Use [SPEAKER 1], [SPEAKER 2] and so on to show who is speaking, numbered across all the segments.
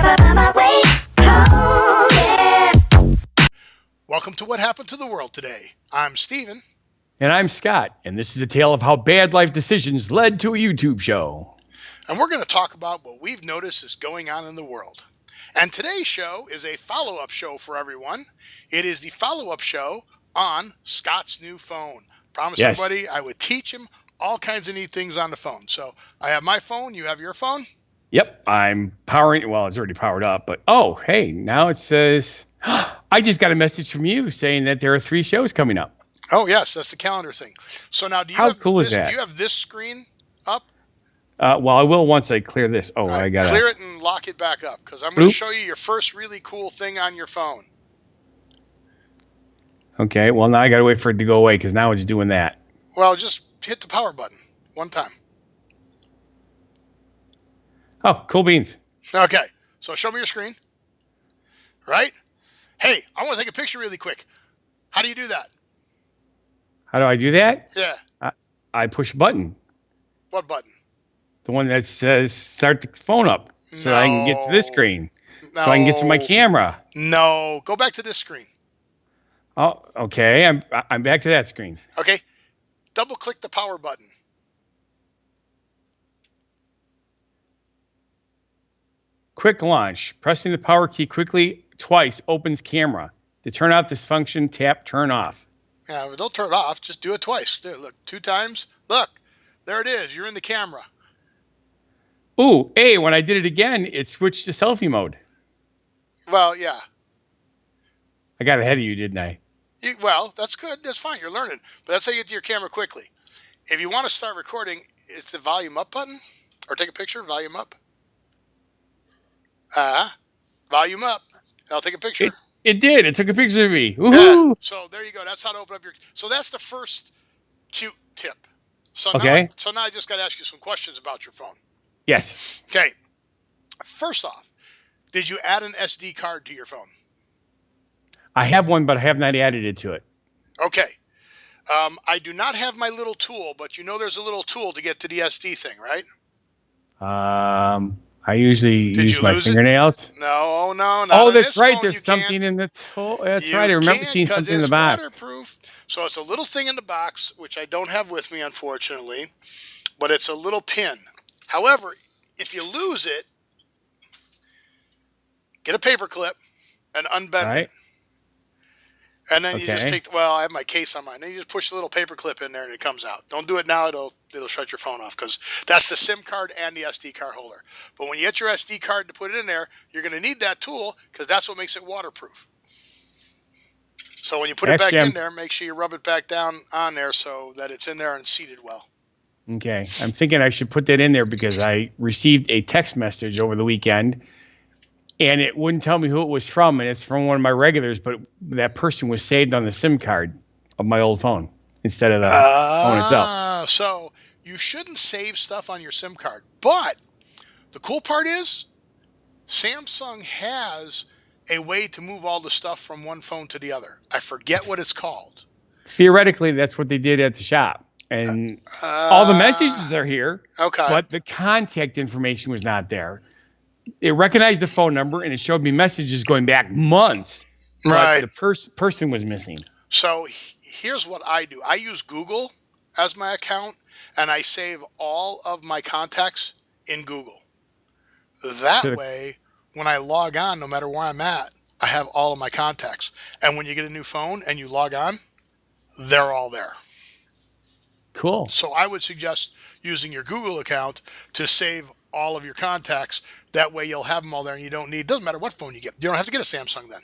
[SPEAKER 1] Never find my way home, yeah.
[SPEAKER 2] Welcome to What Happened to the World Today. I'm Steven.
[SPEAKER 3] And I'm Scott, and this is a tale of how bad life decisions led to a YouTube show.
[SPEAKER 2] And we're going to talk about what we've noticed is going on in the world. And today's show is a follow-up show for everyone. It is the follow-up show on Scott's new phone. Promised everybody I would teach him all kinds of neat things on the phone. So I have my phone. You have your phone?
[SPEAKER 3] Yep, I'm powering. Well, it's already powered up, but oh, hey, now it says, I just got a message from you saying that there are 3 shows coming up.
[SPEAKER 2] Oh, yes, that's the calendar thing. So now, do you
[SPEAKER 3] How
[SPEAKER 2] have
[SPEAKER 3] cool
[SPEAKER 2] this,
[SPEAKER 3] is that?
[SPEAKER 2] Do you have this screen up?
[SPEAKER 3] Well, I will once I clear this. Oh, I got to
[SPEAKER 2] clear it and lock it back up because I'm going to show you your first really cool thing on your phone.
[SPEAKER 3] Okay, well, now I got to wait for it to go away because now it's doing that.
[SPEAKER 2] Well, just hit the power button one time.
[SPEAKER 3] Oh, cool beans.
[SPEAKER 2] Okay, so show me your screen. Right? Hey, I want to take a picture really quick. How do you do that?
[SPEAKER 3] How do I do that?
[SPEAKER 2] Yeah.
[SPEAKER 3] I push a button.
[SPEAKER 2] What button?
[SPEAKER 3] The one that says start the phone up so I can get to this screen.
[SPEAKER 2] No.
[SPEAKER 3] So I can get to my camera.
[SPEAKER 2] No, go back to this screen.
[SPEAKER 3] Oh, okay. I'm back to that screen.
[SPEAKER 2] Okay. Double click the power button.
[SPEAKER 3] Quick launch. Pressing the power key quickly twice opens camera. To turn off this function, tap turn off.
[SPEAKER 2] Yeah, but don't turn it off. Just do it twice. There, look, 2 times. Look, there it is. You're in the camera.
[SPEAKER 3] Ooh, hey, when I did it again, it switched to selfie mode.
[SPEAKER 2] Well, yeah.
[SPEAKER 3] I got ahead of you, didn't I?
[SPEAKER 2] Well, that's good. That's fine. You're learning. But that's how you get to your camera quickly. If you want to start recording, it's the volume up button. Or take a picture, volume up. Volume up. I'll take a picture.
[SPEAKER 3] It did. It took a picture of me. Woohoo!
[SPEAKER 2] Yeah. So there you go. That's how to open up your... So that's the first cute tip. So
[SPEAKER 3] okay.
[SPEAKER 2] Now I just got to ask you some questions about your phone.
[SPEAKER 3] Yes.
[SPEAKER 2] Okay. First off, did you add an SD card to your phone?
[SPEAKER 3] I have one, but I have not added it to it.
[SPEAKER 2] Okay. I do not have my little tool, but you know there's a little tool to get to the SD thing, right?
[SPEAKER 3] I usually use my fingernails.
[SPEAKER 2] No, not
[SPEAKER 3] oh, that's right. There's something in the tool. That's right. I remember seeing something in the box.
[SPEAKER 2] Waterproof. So it's a little thing in the box, which I don't have with me, unfortunately, but it's a little pin. However, if you lose it, get a paper clip and unbend it. And then you just take, well, I have my case on mine. Then you just push the little paper clip in there and it comes out. Don't do it now. It'll shut your phone off because that's the SIM card and the SD card holder. But when you get your SD card to put it in there, you're going to need that tool because that's what makes it waterproof. So when you put it back in there, make sure you rub it back down on there so that it's in there and seated well.
[SPEAKER 3] Okay. I'm thinking I should put that in there because I received a text message over the weekend. And it wouldn't tell me who it was from, and it's from one of my regulars, but that person was saved on the SIM card of my old phone instead of the phone itself.
[SPEAKER 2] So you shouldn't save stuff on your SIM card. But the cool part is Samsung has a way to move all the stuff from one phone to the other. I forget what it's called.
[SPEAKER 3] Theoretically, that's what they did at the shop. And all the messages are here, but the contact information was not there. It recognized the phone number and it showed me messages going back months.
[SPEAKER 2] Right.
[SPEAKER 3] But the person was missing.
[SPEAKER 2] So here's what I do. I use Google as my account and I save all of my contacts in Google. That way, when I log on, no matter where I'm at, I have all of my contacts. And when you get a new phone and you log on, they're all there.
[SPEAKER 3] Cool.
[SPEAKER 2] So I would suggest using your Google account to save all of your contacts. That way you'll have them all there and you don't need, doesn't matter what phone you get. You don't have to get a Samsung then.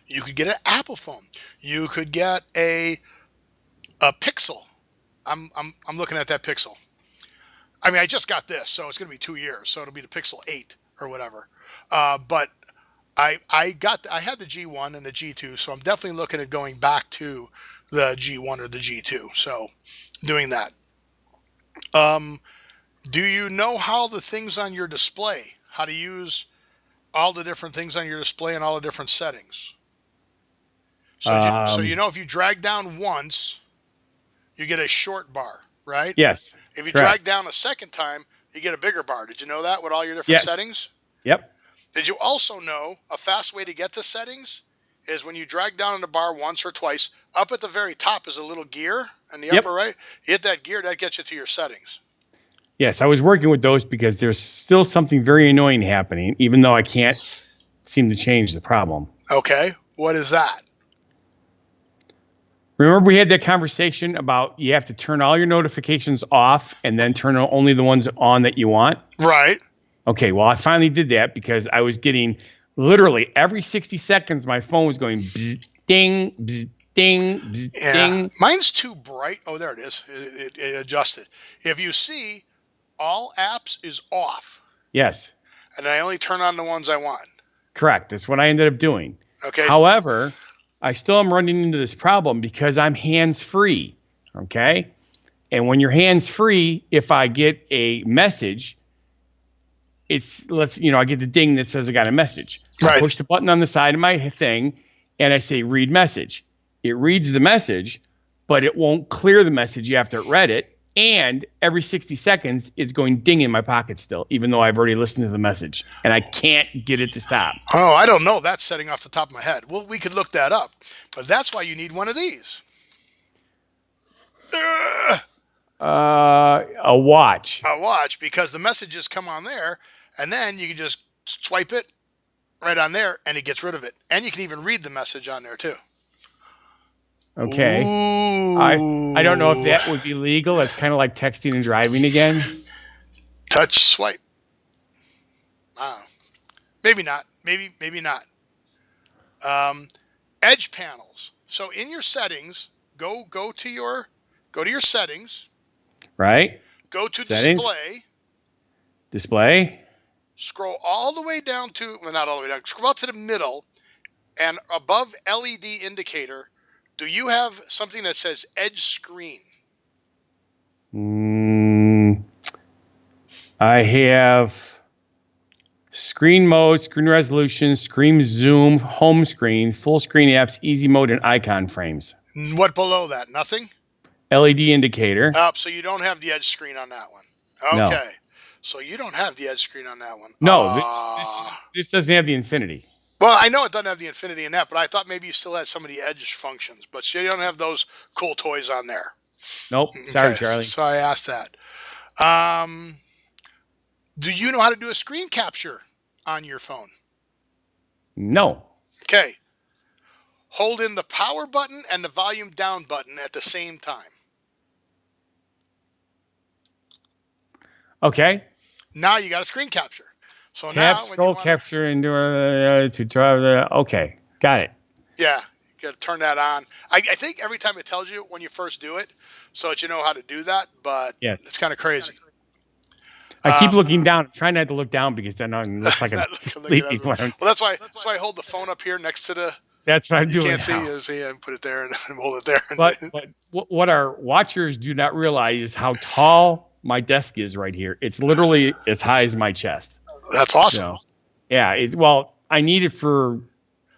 [SPEAKER 2] You could get an Apple phone. You could get a Pixel. I'm looking at that Pixel. I mean, I just got this, so it's going to be 2 years. So it'll be the Pixel 8 or whatever. But I had the G1 and the G2, so I'm definitely looking at going back to the G1 or the G2. So doing that. Do you know how the things on your display, how to use all the different things on your display and all the different settings? So you know if you drag down once, you get a short bar, right?
[SPEAKER 3] Yes.
[SPEAKER 2] If you drag down a second time, you get a bigger bar. Did you know that with all your different settings?
[SPEAKER 3] Yep.
[SPEAKER 2] Did you also know a fast way to get to settings is when you drag down on the bar once or twice, up at the very top is a little gear in the
[SPEAKER 3] Yep.
[SPEAKER 2] upper right. You hit that gear, that gets you to your settings.
[SPEAKER 3] Yes, I was working with those because there's still something very annoying happening, even though I can't seem to change the problem.
[SPEAKER 2] Okay. What is that?
[SPEAKER 3] Remember we had that conversation about you have to turn all your notifications off and then turn only the ones on that you want?
[SPEAKER 2] Right.
[SPEAKER 3] Okay, well, I finally did that because I was getting literally every 60 seconds, my phone was going bzz, ding, bzz, ding, bzz,
[SPEAKER 2] Yeah.
[SPEAKER 3] ding.
[SPEAKER 2] Mine's too bright. Oh, there it is. It adjusted. If you see, all apps is off,
[SPEAKER 3] Yes,
[SPEAKER 2] and I only turn on the ones I want.
[SPEAKER 3] correct. That's what I ended up doing.
[SPEAKER 2] Okay.
[SPEAKER 3] However, I still am running into this problem because I'm hands-free, okay? And when you're hands-free, if I get a message, I get the ding that says I got a message. I
[SPEAKER 2] Right.
[SPEAKER 3] push the button on the side of my thing and I say read message. It reads the message, but it won't clear the message after it read it. And every 60 seconds, it's going ding in my pocket still, even though I've already listened to the message. And I can't get it to stop.
[SPEAKER 2] Oh, I don't know that setting off the top of my head. Well, we could look that up, but that's why you need one of these.
[SPEAKER 3] A watch.
[SPEAKER 2] A watch, because the messages come on there, and then you can just swipe it right on there, and it gets rid of it. And you can even read the message on there too.
[SPEAKER 3] Okay.
[SPEAKER 2] Ooh.
[SPEAKER 3] I don't know if that would be legal. It's kind of like texting and driving again.
[SPEAKER 2] Touch swipe. Maybe not. Maybe not. Edge panels. So in your settings, go to your settings.
[SPEAKER 3] Right?
[SPEAKER 2] Go to
[SPEAKER 3] Settings. Display.
[SPEAKER 2] Scroll all the way down to, well, not all the way down. Scroll out to the middle, and above LED indicator, do you have something that says Edge Screen?
[SPEAKER 3] I have screen mode, screen resolution, screen zoom, home screen, full screen apps, easy mode, and icon frames.
[SPEAKER 2] What below that? Nothing?
[SPEAKER 3] LED indicator.
[SPEAKER 2] So you don't have the Edge Screen on that one.
[SPEAKER 3] No.
[SPEAKER 2] Okay. So you don't have the Edge Screen on that one.
[SPEAKER 3] No, this doesn't have the Infinity.
[SPEAKER 2] Well, I know it doesn't have the Infinity in that, but I thought maybe you still had some of the Edge functions, but you don't have those cool toys on there.
[SPEAKER 3] Nope. Sorry,
[SPEAKER 2] Okay,
[SPEAKER 3] Charlie.
[SPEAKER 2] So I asked that. Do you know how to do a screen capture on your phone?
[SPEAKER 3] No.
[SPEAKER 2] Okay. Hold in the power button and the volume down button at the same time.
[SPEAKER 3] Okay.
[SPEAKER 2] Now you got a screen capture. So
[SPEAKER 3] Tap,
[SPEAKER 2] now when
[SPEAKER 3] scroll,
[SPEAKER 2] you wanna,
[SPEAKER 3] capture, and to drive the. Okay. Got it.
[SPEAKER 2] yeah, you got to turn that on. I think every time it tells you when you first do it, so that you know how to do that. But
[SPEAKER 3] Yes.
[SPEAKER 2] it's kind of crazy.
[SPEAKER 3] I keep looking down. I'm trying not to look down because then I look like I'm
[SPEAKER 2] That looks like
[SPEAKER 3] sleeping.
[SPEAKER 2] it has- well, that's why I hold the phone up here next to the.
[SPEAKER 3] That's what I'm
[SPEAKER 2] You
[SPEAKER 3] doing
[SPEAKER 2] can't see
[SPEAKER 3] now.
[SPEAKER 2] is and put it there and hold it there.
[SPEAKER 3] But what our watchers do not realize is how tall my desk is right here. It's literally as high as my chest.
[SPEAKER 2] That's awesome.
[SPEAKER 3] So, yeah. I need it for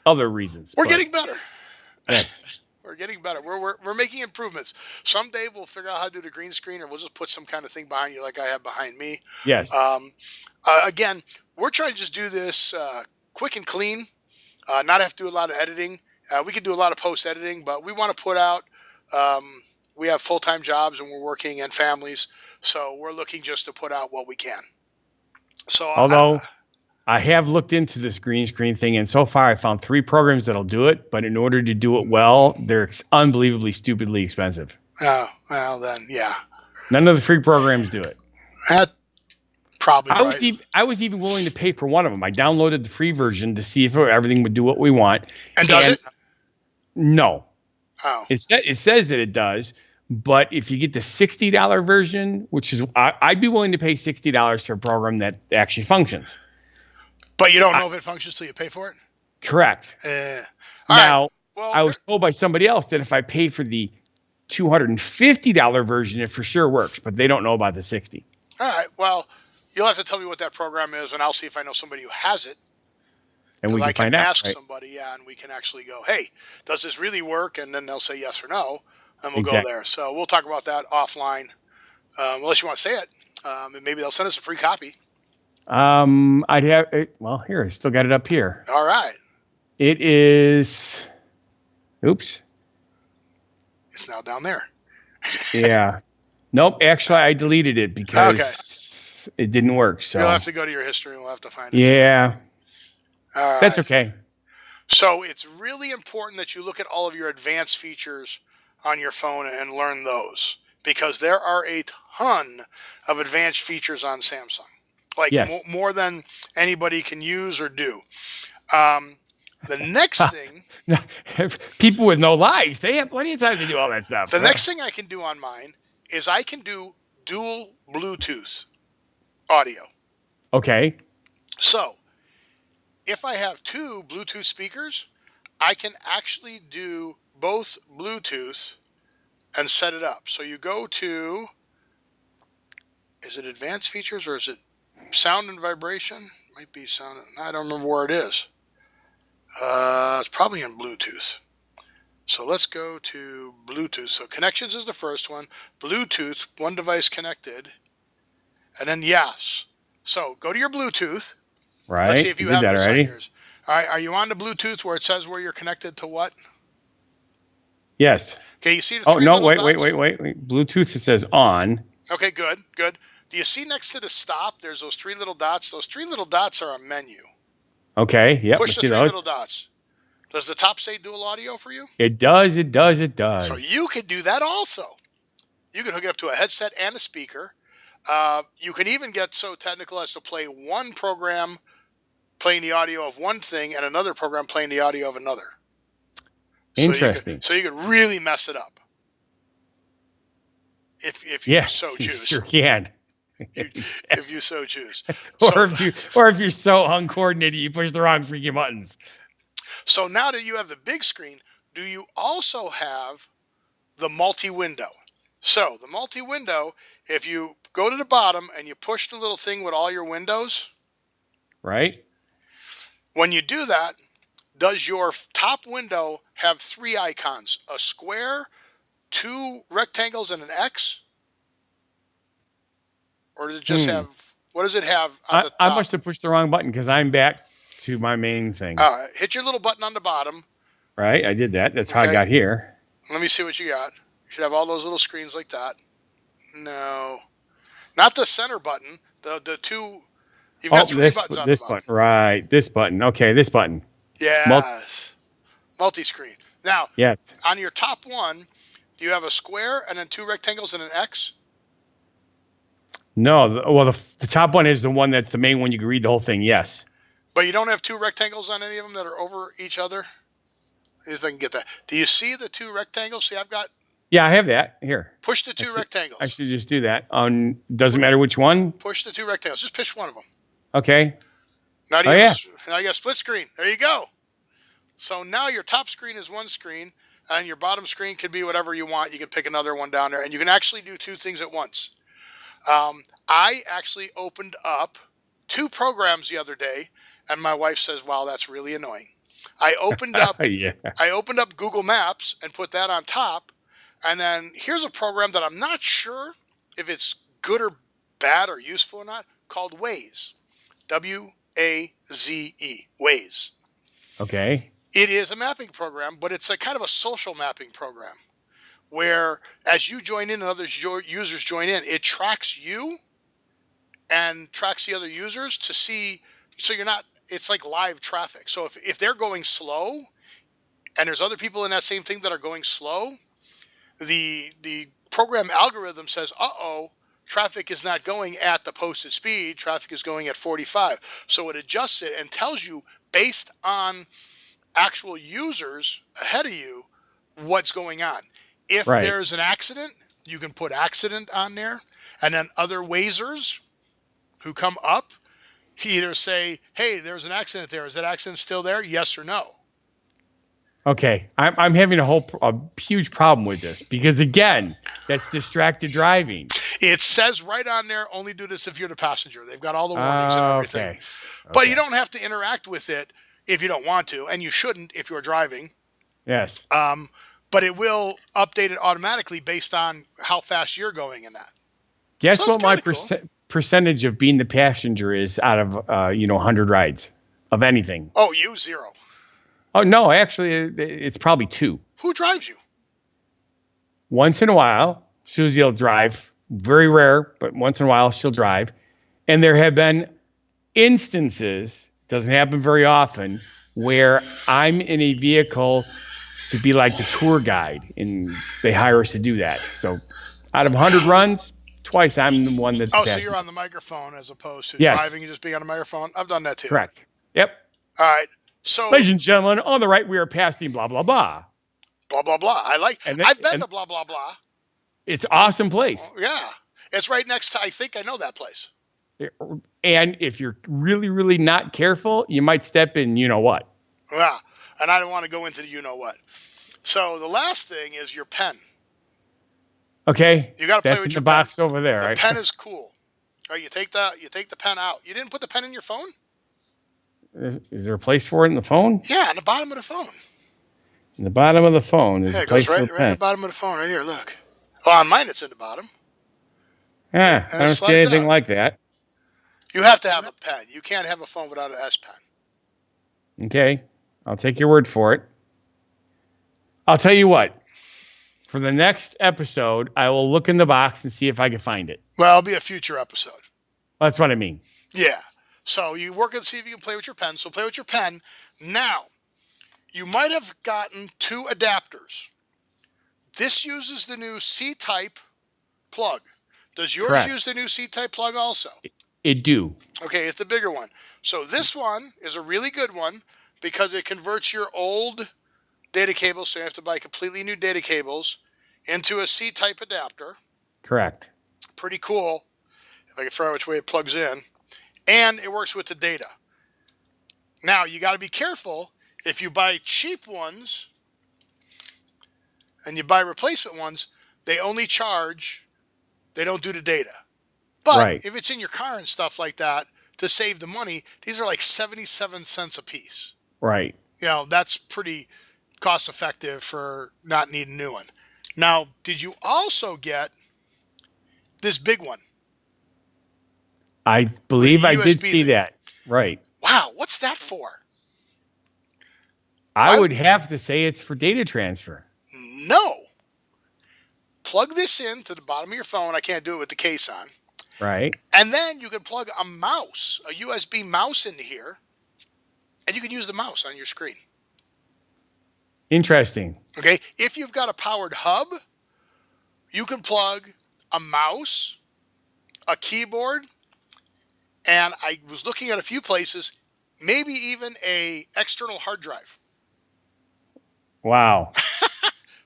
[SPEAKER 3] other reasons.
[SPEAKER 2] We're
[SPEAKER 3] but
[SPEAKER 2] getting better.
[SPEAKER 3] yes.
[SPEAKER 2] We're getting better. We're making improvements. Someday we'll figure out how to do the green screen, or we'll just put some kind of thing behind you like I have behind me.
[SPEAKER 3] Yes.
[SPEAKER 2] Again, we're trying to just do this quick and clean, not have to do a lot of editing. We could do a lot of post editing, but we want to put out. We have full-time jobs and we're working and families, so we're looking just to put out what we can. So,
[SPEAKER 3] Although I have looked into this green screen thing, and so far I found 3 programs that'll do it. But in order to do it well, they're unbelievably, stupidly expensive.
[SPEAKER 2] well then, yeah,
[SPEAKER 3] None of the free programs do it.
[SPEAKER 2] that probably.
[SPEAKER 3] I was even willing to pay for one of them. I downloaded the free version to see if everything would do what we want.
[SPEAKER 2] And does it?
[SPEAKER 3] No.
[SPEAKER 2] Oh,
[SPEAKER 3] It says that it does, but if you get the $60 version, which is I'd be willing to pay $60 for a program that actually functions.
[SPEAKER 2] but you don't know if it functions till you pay for it.
[SPEAKER 3] Correct.
[SPEAKER 2] All
[SPEAKER 3] Now,
[SPEAKER 2] right. Well,
[SPEAKER 3] I was told by somebody else that if I pay for the $250 version, it for sure works, but they don't know about the 60.
[SPEAKER 2] all right. Well, you'll have to tell me what that program is, and I'll see if I know somebody who has it.
[SPEAKER 3] And we
[SPEAKER 2] I
[SPEAKER 3] can
[SPEAKER 2] can
[SPEAKER 3] find out.
[SPEAKER 2] ask
[SPEAKER 3] Right?
[SPEAKER 2] somebody, yeah, and we can actually go, hey, does this really work? And then they'll say yes or no, and we'll
[SPEAKER 3] Exactly.
[SPEAKER 2] go there. So we'll talk about that offline, unless you want to say it. And maybe they'll send us a free copy.
[SPEAKER 3] I'd have it. Well, here, I still got it up here.
[SPEAKER 2] All right.
[SPEAKER 3] It is. Oops.
[SPEAKER 2] It's now down there.
[SPEAKER 3] Yeah. Nope. Actually, I deleted it because it didn't work. So
[SPEAKER 2] You'll have to go to your history and we'll have to find it.
[SPEAKER 3] yeah,
[SPEAKER 2] All right.
[SPEAKER 3] that's okay.
[SPEAKER 2] So it's really important that you look at all of your advanced features on your phone and learn those, because there are a ton of advanced features on Samsung, like
[SPEAKER 3] Yes.
[SPEAKER 2] more than anybody can use or do. The next thing,
[SPEAKER 3] People with no lives, they have plenty of time to do all that stuff.
[SPEAKER 2] the next thing I can do on mine is I can do dual Bluetooth audio.
[SPEAKER 3] Okay.
[SPEAKER 2] So if I have two Bluetooth speakers, I can actually do both Bluetooth and set it up. So you go to, is it advanced features or is it sound and vibration? Might be sound. I don't remember where it is. It's probably in Bluetooth. So let's go to Bluetooth. So connections is the first one. Bluetooth, one device connected. And then yes. So go to your Bluetooth.
[SPEAKER 3] Right.
[SPEAKER 2] Let's see if you
[SPEAKER 3] did
[SPEAKER 2] have
[SPEAKER 3] that
[SPEAKER 2] this on
[SPEAKER 3] already.
[SPEAKER 2] yours. All right. Are you on the Bluetooth where it says where you're connected to what?
[SPEAKER 3] Yes.
[SPEAKER 2] Okay. You see the
[SPEAKER 3] Oh
[SPEAKER 2] three
[SPEAKER 3] no!
[SPEAKER 2] little
[SPEAKER 3] Wait!
[SPEAKER 2] dots?
[SPEAKER 3] Bluetooth. It says on.
[SPEAKER 2] Okay. Good. Good. Do you see next to the stop? There's those three little dots. Those three little dots are a menu.
[SPEAKER 3] Okay. Yep. I
[SPEAKER 2] Push the
[SPEAKER 3] see
[SPEAKER 2] three
[SPEAKER 3] those.
[SPEAKER 2] little dots. Does the top say dual audio for you?
[SPEAKER 3] It does. It does. It does.
[SPEAKER 2] So you could do that also. You can hook it up to a headset and a speaker. You can even get so technical as to play one program playing the audio of one thing and another program playing the audio of another.
[SPEAKER 3] Interesting.
[SPEAKER 2] So you could really mess it up. If you
[SPEAKER 3] Yeah.
[SPEAKER 2] so
[SPEAKER 3] You
[SPEAKER 2] choose.
[SPEAKER 3] sure can.
[SPEAKER 2] If you so choose.
[SPEAKER 3] Or
[SPEAKER 2] So,
[SPEAKER 3] if you're so uncoordinated, you push the wrong freaking buttons.
[SPEAKER 2] so now that you have the big screen, do you also have the multi-window? So the multi-window, if you go to the bottom and you push the little thing with all your windows,
[SPEAKER 3] Right.
[SPEAKER 2] when you do that, does your top window have three icons? A square, two rectangles, and an X? Or does it just have, what does it have on the top?
[SPEAKER 3] I must have pushed the wrong button because I'm back to my main thing.
[SPEAKER 2] Hit your little button on the bottom.
[SPEAKER 3] Right. I did that. That's how I
[SPEAKER 2] Okay.
[SPEAKER 3] got here.
[SPEAKER 2] Let me see what you got. You should have all those little screens like that. No. Not the center button. The two. You've got three buttons on
[SPEAKER 3] this
[SPEAKER 2] the bottom.
[SPEAKER 3] button. Right. This button. Okay. This button.
[SPEAKER 2] Yes. Multi-screen. Now,
[SPEAKER 3] Yes.
[SPEAKER 2] on your top one, do you have a square and then two rectangles and an X?
[SPEAKER 3] No. The top one is the one that's the main one. You can read the whole thing. Yes.
[SPEAKER 2] But you don't have two rectangles on any of them that are over each other? See if I can get that. Do you see the two rectangles? See, I've got,
[SPEAKER 3] Yeah, I have that here.
[SPEAKER 2] push the two rectangles.
[SPEAKER 3] I should just do that. Doesn't matter which one.
[SPEAKER 2] Push the two rectangles. Just push one of them.
[SPEAKER 3] Okay.
[SPEAKER 2] Now
[SPEAKER 3] Oh, yeah.
[SPEAKER 2] Now you got split screen. There you go. So now your top screen is one screen, and your bottom screen could be whatever you want. You can pick another one down there, and you can actually do two things at once. I actually opened up two programs the other day, and my wife says, "Wow, that's really annoying." I opened up
[SPEAKER 3] Yeah.
[SPEAKER 2] Google Maps and put that on top, and then here's a program that I'm not sure if it's good or bad or useful or not, called Waze. W-A-Z-E. Waze.
[SPEAKER 3] Okay.
[SPEAKER 2] It is a mapping program, but it's a kind of a social mapping program where as you join in and other users join in, it tracks you and tracks the other users to see, so you're not, it's like live traffic. So if they're going slow and there's other people in that same thing that are going slow, the program algorithm says, uh-oh, traffic is not going at the posted speed, traffic is going at 45. So it adjusts it and tells you based on actual users ahead of you what's going on. If
[SPEAKER 3] Right.
[SPEAKER 2] there's an accident, you can put accident on there, and then other Wazers who come up either say, hey, there's an accident there. Is that accident still there? Yes or no.
[SPEAKER 3] Okay. I'm having a huge problem with this because again, that's distracted driving.
[SPEAKER 2] It says right on there, only do this if you're the passenger. They've got all the warnings and everything.
[SPEAKER 3] Okay.
[SPEAKER 2] But you don't have to interact with it if you don't want to, and you shouldn't if you're driving.
[SPEAKER 3] Yes.
[SPEAKER 2] But it will update it automatically based on how fast you're going in that.
[SPEAKER 3] Guess
[SPEAKER 2] so
[SPEAKER 3] what
[SPEAKER 2] that's
[SPEAKER 3] my
[SPEAKER 2] kinda cool.
[SPEAKER 3] percentage of being the passenger is out of 100 rides of anything?
[SPEAKER 2] Oh, you 0.
[SPEAKER 3] Oh no, actually, it's probably 2.
[SPEAKER 2] Who drives you?
[SPEAKER 3] Once in a while, Susie will drive. Very rare, but once in a while she'll drive. And there have been instances, doesn't happen very often, where I'm in a vehicle to be like the tour guide, and they hire us to do that. So out of 100 runs, twice I'm the one that's
[SPEAKER 2] Oh, so
[SPEAKER 3] passenger.
[SPEAKER 2] you're on the microphone as opposed to
[SPEAKER 3] Yes.
[SPEAKER 2] driving and just being on the microphone? I've done that too.
[SPEAKER 3] Correct. Yep.
[SPEAKER 2] All right. So
[SPEAKER 3] Ladies and gentlemen, on the right we are passing blah blah blah.
[SPEAKER 2] blah, blah, blah.
[SPEAKER 3] And then-
[SPEAKER 2] I've been
[SPEAKER 3] and-
[SPEAKER 2] to blah, blah, blah.
[SPEAKER 3] It's an awesome place.
[SPEAKER 2] Yeah. It's right next to, I think I know that place.
[SPEAKER 3] And if you're really, really not careful, you might step in, you know what?
[SPEAKER 2] Yeah. And I don't want to go into the you know what. So the last thing is your pen.
[SPEAKER 3] Okay.
[SPEAKER 2] You got to play
[SPEAKER 3] That's
[SPEAKER 2] with
[SPEAKER 3] in
[SPEAKER 2] your
[SPEAKER 3] the box over there,
[SPEAKER 2] The
[SPEAKER 3] right?
[SPEAKER 2] pen is cool. All right, you take the pen out. You didn't put the pen in your phone?
[SPEAKER 3] Is there a place for it in the phone?
[SPEAKER 2] Yeah, on the bottom of the phone.
[SPEAKER 3] In the bottom of the phone is
[SPEAKER 2] Yeah,
[SPEAKER 3] a
[SPEAKER 2] it goes
[SPEAKER 3] place
[SPEAKER 2] right
[SPEAKER 3] for a
[SPEAKER 2] at
[SPEAKER 3] pen.
[SPEAKER 2] the bottom of the phone right here. Look. Oh, on mine it's in the bottom.
[SPEAKER 3] Yeah, I
[SPEAKER 2] it
[SPEAKER 3] don't see
[SPEAKER 2] slides
[SPEAKER 3] anything
[SPEAKER 2] out.
[SPEAKER 3] like that.
[SPEAKER 2] You have to have a pen. You can't have a phone without an S Pen.
[SPEAKER 3] Okay, I'll take your word for it. I'll tell you what. For the next episode, I will look in the box and see if I can find it.
[SPEAKER 2] Well, it'll be a future episode.
[SPEAKER 3] That's what I mean.
[SPEAKER 2] Yeah. So you work and see if you can play with your pen. So play with your pen. Now, you might have gotten 2 adapters. This uses the new C-type plug. Does yours
[SPEAKER 3] Correct.
[SPEAKER 2] use the new C-type plug also?
[SPEAKER 3] It do.
[SPEAKER 2] Okay, it's the bigger one. So this one is a really good one because it converts your old data cables, so you have to buy completely new data cables, into a C-type adapter.
[SPEAKER 3] Correct.
[SPEAKER 2] Pretty cool, if I can figure out which way it plugs in. And it works with the data. Now, you got to be careful. If you buy cheap ones and you buy replacement ones, they only charge, they don't do the data. But
[SPEAKER 3] Right.
[SPEAKER 2] if it's in your car and stuff like that, to save the money, these are like 77 cents a piece.
[SPEAKER 3] Right.
[SPEAKER 2] You know, that's pretty cost effective for not needing a new one. Now, did you also get this big one?
[SPEAKER 3] I believe I did
[SPEAKER 2] USB
[SPEAKER 3] see
[SPEAKER 2] thing.
[SPEAKER 3] that. Right.
[SPEAKER 2] Wow, what's that for?
[SPEAKER 3] I
[SPEAKER 2] I-
[SPEAKER 3] would have to say it's for data transfer.
[SPEAKER 2] No. Plug this in to the bottom of your phone. I can't do it with the case on.
[SPEAKER 3] Right.
[SPEAKER 2] And then you can plug a mouse, a USB mouse into here, and you can use the mouse on your screen.
[SPEAKER 3] Interesting.
[SPEAKER 2] Okay? If you've got a powered hub, you can plug a mouse, a keyboard, and I was looking at a few places, maybe even a external hard drive.
[SPEAKER 3] Wow.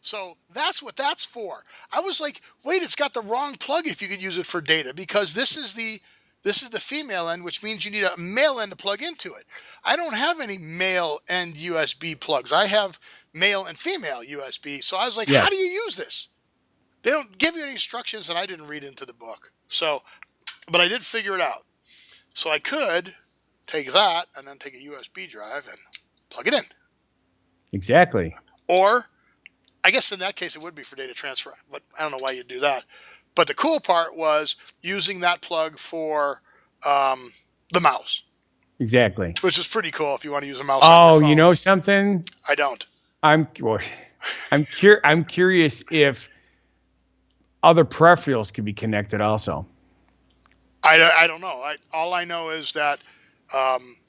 [SPEAKER 2] So that's what that's for. I was like, wait, it's got the wrong plug if you could use it for data, because this is the female end, which means you need a male end to plug into it. I don't have any male end USB plugs. I have male and female USB. So I was like,
[SPEAKER 3] Yes.
[SPEAKER 2] how do you use this? They don't give you any instructions, and I didn't read into the book. So, but I did figure it out. So I could take that and then take a USB drive and plug it in.
[SPEAKER 3] Exactly.
[SPEAKER 2] Or, I guess in that case it would be for data transfer, but I don't know why you'd do that. But the cool part was using that plug for the mouse,
[SPEAKER 3] Exactly.
[SPEAKER 2] which is pretty cool if you want to use a mouse on
[SPEAKER 3] Oh,
[SPEAKER 2] your phone.
[SPEAKER 3] you know something?
[SPEAKER 2] I don't.
[SPEAKER 3] I'm curious if other peripherals could be connected also.
[SPEAKER 2] I don't know. All I know is that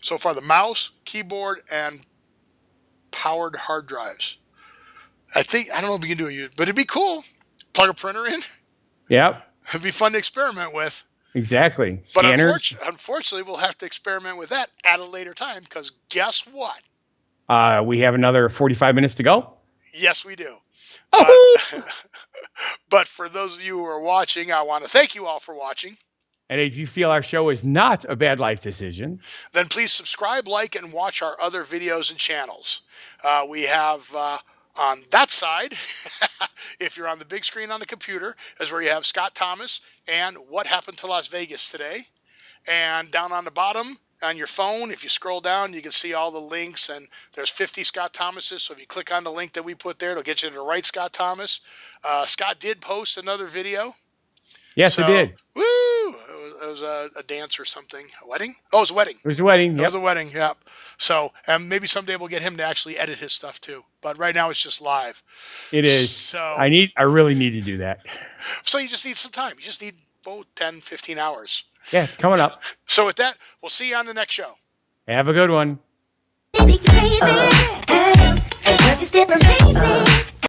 [SPEAKER 2] so far the mouse, keyboard, and powered hard drives. I don't know if we can do it, but it'd be cool. Plug a printer in.
[SPEAKER 3] Yep.
[SPEAKER 2] It'd be fun to experiment with.
[SPEAKER 3] Exactly.
[SPEAKER 2] But
[SPEAKER 3] Scanners.
[SPEAKER 2] unfortunately, we'll have to experiment with that at a later time, because guess what?
[SPEAKER 3] We have another 45 minutes to go.
[SPEAKER 2] Yes, we do.
[SPEAKER 3] Oh!
[SPEAKER 2] But for those of you who are watching, I want to thank you all for watching.
[SPEAKER 3] And if you feel our show is not a bad life decision,
[SPEAKER 2] Then please subscribe, like, and watch our other videos and channels. We have on that side, if you're on the big screen on the computer, is where you have Scott Thomas and What Happened to Las Vegas Today. And down on the bottom on your phone, if you scroll down, you can see all the links, and there's 50 Scott Thomases. So if you click on the link that we put there, it'll get you to the right Scott Thomas. Scott did post another video.
[SPEAKER 3] yes,
[SPEAKER 2] So,
[SPEAKER 3] I did.
[SPEAKER 2] Woo! was a dance or something. A wedding? Oh, it was a wedding.
[SPEAKER 3] It was a wedding.
[SPEAKER 2] It
[SPEAKER 3] Yep.
[SPEAKER 2] was a wedding. Yeah. So, and maybe someday we'll get him to actually edit his stuff too. But right now it's just live.
[SPEAKER 3] It is.
[SPEAKER 2] So
[SPEAKER 3] I really need to do that.
[SPEAKER 2] So you just need some time. You just need 10, 15 hours.
[SPEAKER 3] Yeah, it's coming up.
[SPEAKER 2] So with that, we'll see you on the next show.
[SPEAKER 3] Have a good one.
[SPEAKER 1] Really crazy. And what you still amaze me.